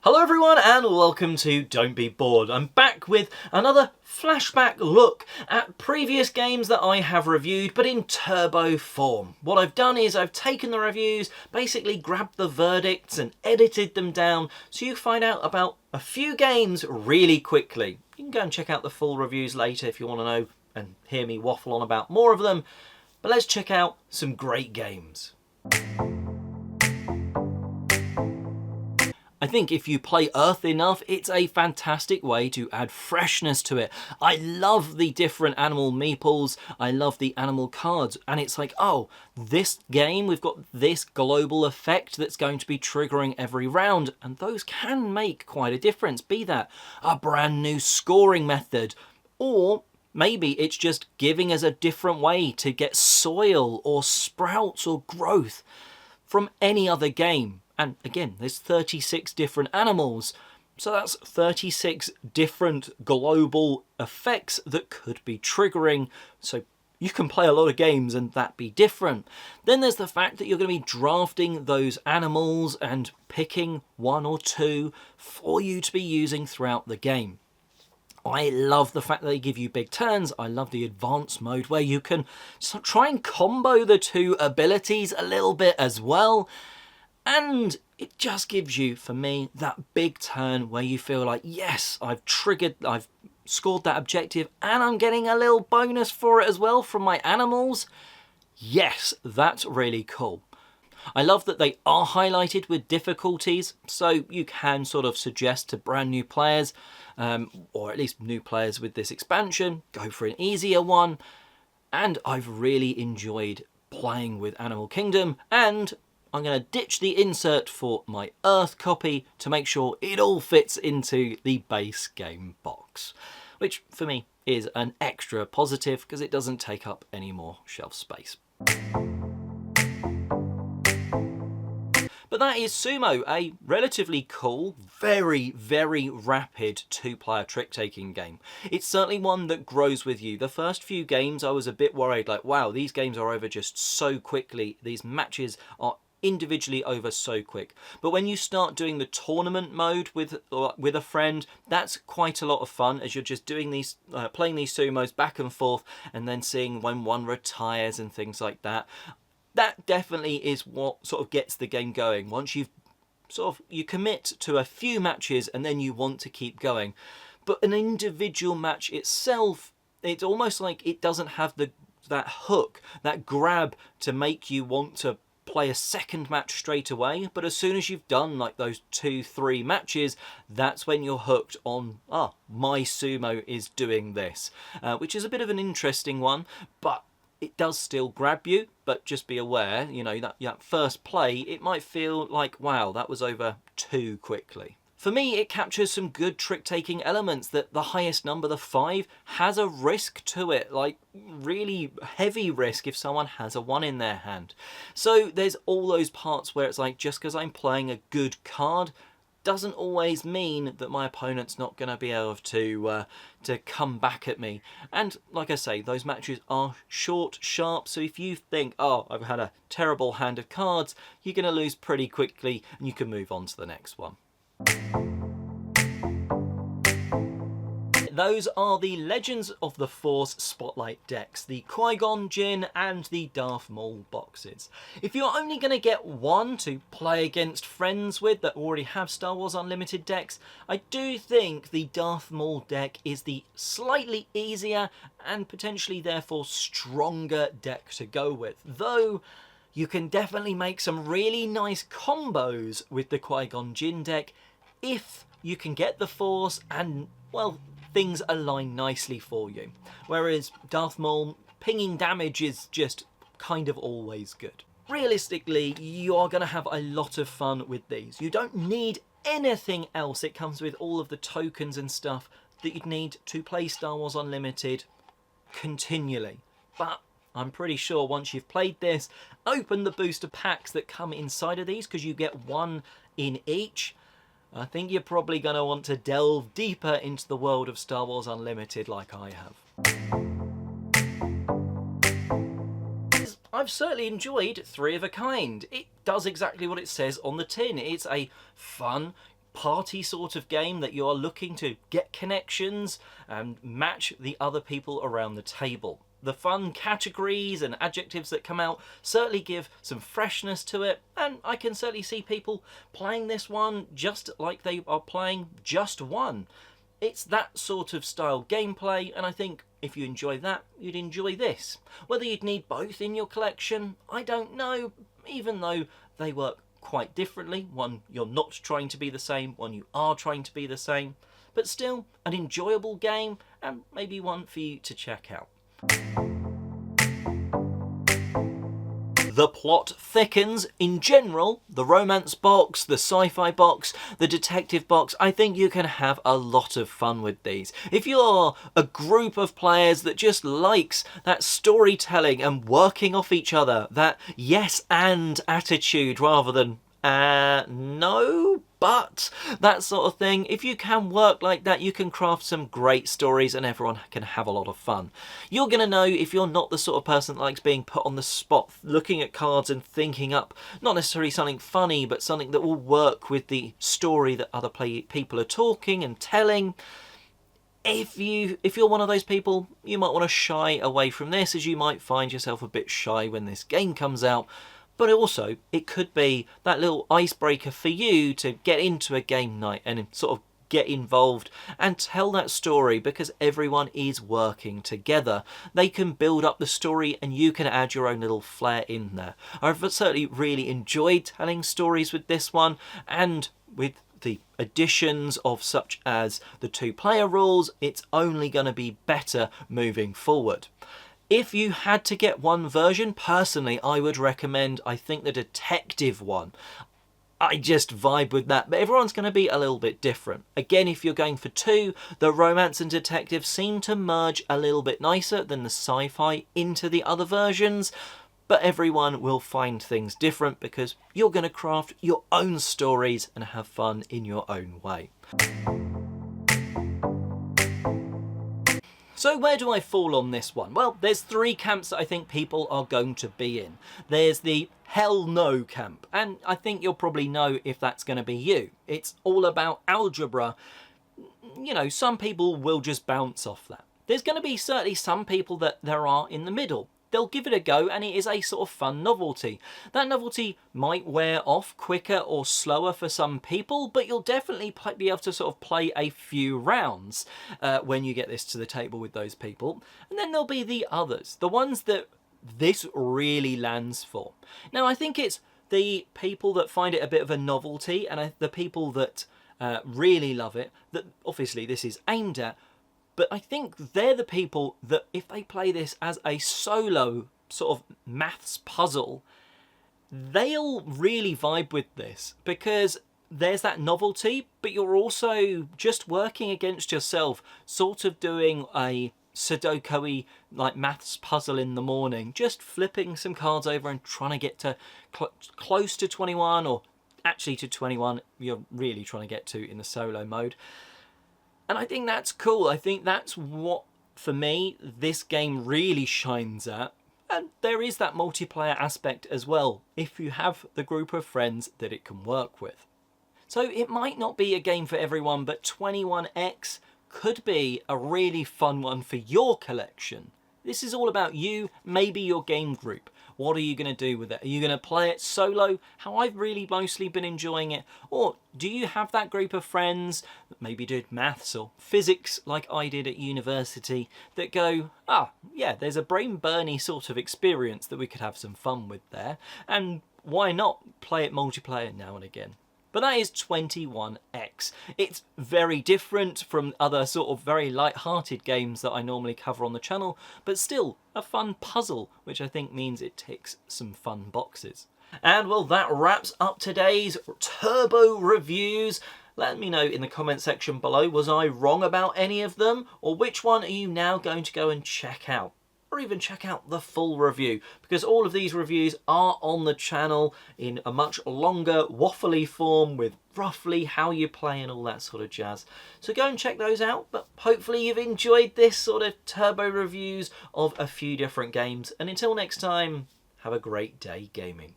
Hello everyone and welcome to Don't Be Bored. I'm back with another flashback look at previous games that I have reviewed, but in turbo form. What I've done is I've taken the reviews, basically grabbed the verdicts and edited them down so you find out about a few games really quickly. You can go and check out the full reviews later if you want to know and hear me waffle on about more of them, but let's check out some great games. I think if you play Earth enough, it's a fantastic way to add freshness to it. I love the different animal meeples, I love the animal cards, and it's like, oh, this game, we've got this global effect that's going to be triggering every round, and those can make quite a difference. Be that a brand new scoring method, or maybe it's just giving us a different way to get soil or sprouts or growth from any other game. And again, there's 36 different animals, so that's 36 different global effects that could be triggering, so you can play a lot of games and that be different. Then there's the fact that you're going to be drafting those animals and picking one or two for you to be using throughout the game. I love the fact that they give you big turns. I love the advanced mode where you can try and combo the two abilities a little bit as well. And it just gives you, for me, that big turn where you feel like, yes, I've scored that objective and I'm getting a little bonus for it as well from my animals. Yes, that's really cool. I love that they are highlighted with difficulties, so you can sort of suggest to brand new players, or at least new players with this expansion, go for an easier one. And I've really enjoyed playing with Animal Kingdom, and I'm going to ditch the insert for my Earth copy to make sure it all fits into the base game box, which for me is an extra positive because it doesn't take up any more shelf space. But that is Sumo, a relatively cool, very, very rapid two-player trick-taking game. It's certainly one that grows with you. The first few games I was a bit worried, like, wow, these games are over just so quickly. These matches are individually over so quick. But when you start doing the tournament mode with a friend, that's quite a lot of fun as you're just doing these, playing these sumos back and forth and then seeing when one retires and things like that. That definitely is what sort of gets the game going. Once you commit to a few matches and then you want to keep going. But an individual match itself, it's almost like it doesn't have that hook, that grab to make you want to play a second match straight away. But as soon as you've done like those 2-3 matches, that's when you're hooked on, my sumo is doing this, which is a bit of an interesting one, but it does still grab you. But just be aware, you know, that first play, it might feel like, wow, that was over too quickly. For me, it captures some good trick-taking elements. That the highest number, the 5, has a risk to it, like really heavy risk if someone has a 1 in their hand. So there's all those parts where it's like, just because I'm playing a good card doesn't always mean that my opponent's not going to be able to come back at me. And like I say, those matches are short, sharp, so if you think, oh, I've had a terrible hand of cards, you're going to lose pretty quickly and you can move on to the next one. Those are the Legends of the Force Spotlight decks, the Qui-Gon Jinn and the Darth Maul boxes. If you're only going to get one to play against friends with that already have Star Wars Unlimited decks, I do think the Darth Maul deck is the slightly easier and potentially therefore stronger deck to go with. Though you can definitely make some really nice combos with the Qui-Gon Jinn deck if you can get the Force and, well, things align nicely for you. Whereas Darth Maul, pinging damage is just kind of always good. Realistically, you are going to have a lot of fun with these. You don't need anything else. It comes with all of the tokens and stuff that you'd need to play Star Wars Unlimited continually. But I'm pretty sure once you've played this, open the booster packs that come inside of these, because you get one in each, I think you're probably going to want to delve deeper into the world of Star Wars Unlimited like I have. I've certainly enjoyed 3 of a Kind. It does exactly what it says on the tin. It's a fun, party sort of game that you are looking to get connections and match the other people around the table. The fun categories and adjectives that come out certainly give some freshness to it, and I can certainly see people playing this one just like they are playing just one. It's that sort of style gameplay, and I think if you enjoy that, you'd enjoy this. Whether you'd need both in your collection, I don't know, even though they work quite differently. One, you're not trying to be the same, one you are trying to be the same, but still an enjoyable game, and maybe one for you to check out. The Plot Thickens. In general, the romance box, the sci-fi box, the detective box, I think you can have a lot of fun with these. If you're a group of players that just likes that storytelling and working off each other, that yes and attitude rather than no, but that sort of thing. If you can work like that, you can craft some great stories and everyone can have a lot of fun. You're going to know if you're not the sort of person that likes being put on the spot, looking at cards and thinking up, not necessarily something funny, but something that will work with the story that other people are talking and telling. If you're one of those people, you might want to shy away from this, as you might find yourself a bit shy when this game comes out. But also, it could be that little icebreaker for you to get into a game night and sort of get involved and tell that story, because everyone is working together. They can build up the story and you can add your own little flair in there. I've certainly really enjoyed telling stories with this one, and with the additions of such as the 2-player rules, it's only going to be better moving forward. If you had to get one version, personally, I would recommend, I think, the detective one. I just vibe with that, but everyone's going to be a little bit different. Again, if you're going for 2, the romance and detective seem to merge a little bit nicer than the sci-fi into the other versions, but everyone will find things different because you're going to craft your own stories and have fun in your own way. So where do I fall on this one? Well, there's 3 camps that I think people are going to be in. There's the hell no camp, and I think you'll probably know if that's going to be you. It's all about algebra. You know, some people will just bounce off that. There's going to be certainly some people that there are in the middle. They'll give it a go, and it is a sort of fun novelty. That novelty might wear off quicker or slower for some people, but you'll definitely be able to sort of play a few rounds when you get this to the table with those people. And then there'll be the others, the ones that this really lands for. Now, I think it's the people that find it a bit of a novelty, and the people that really love it, that obviously this is aimed at. But I think they're the people that if they play this as a solo sort of maths puzzle, they'll really vibe with this, because there's that novelty, but you're also just working against yourself, sort of doing a Sudoku-y like maths puzzle in the morning, just flipping some cards over and trying to get to close to 21, or actually to 21 you're really trying to get to in the solo mode. And I think that's cool. I think that's what, for me, this game really shines at. And there is that multiplayer aspect as well, if you have the group of friends that it can work with. So it might not be a game for everyone, but 21X could be a really fun one for your collection. This is all about you, maybe your game group. What are you going to do with it? Are you going to play it solo, how I've really mostly been enjoying it? Or do you have that group of friends that maybe did maths or physics like I did at university that go, yeah, there's a brain-burny sort of experience that we could have some fun with there, and why not play it multiplayer now and again? But that is 21X. It's very different from other sort of very light-hearted games that I normally cover on the channel, but still a fun puzzle, which I think means it ticks some fun boxes. And well, that wraps up today's Turbo reviews. Let me know in the comment section below, was I wrong about any of them? Or which one are you now going to go and check out? Or even check out the full review, because all of these reviews are on the channel in a much longer waffly form with roughly how you play and all that sort of jazz. So go and check those out, but hopefully you've enjoyed this sort of turbo reviews of a few different games, and until next time, have a great day gaming.